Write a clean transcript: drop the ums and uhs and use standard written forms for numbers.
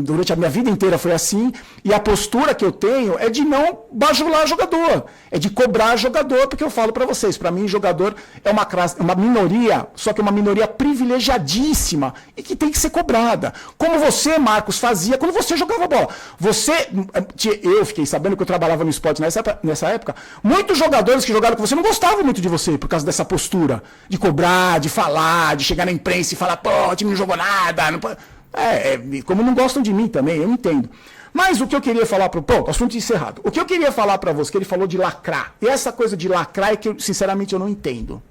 durante a minha vida inteira foi assim, e a postura que eu tenho é de não bajular jogador, é de cobrar jogador, porque eu falo para vocês, para mim jogador é uma minoria, só que uma minoria privilegiadíssima e que tem que ser cobrada. Como você, Marcos, fazia quando você jogava bola. Eu fiquei sabendo que eu trabalhava no esporte nessa época, muitos jogadores que jogaram com você não gostavam muito de você por causa dessa postura, de cobrar, de falar, de chegar na imprensa e falar, pô, o time não jogou nada, não pode... como não gostam de mim também, eu entendo. Mas o que eu queria falar assunto encerrado. O que eu queria falar para você, que ele falou de lacrar. E essa coisa de lacrar é que, sinceramente, eu não entendo.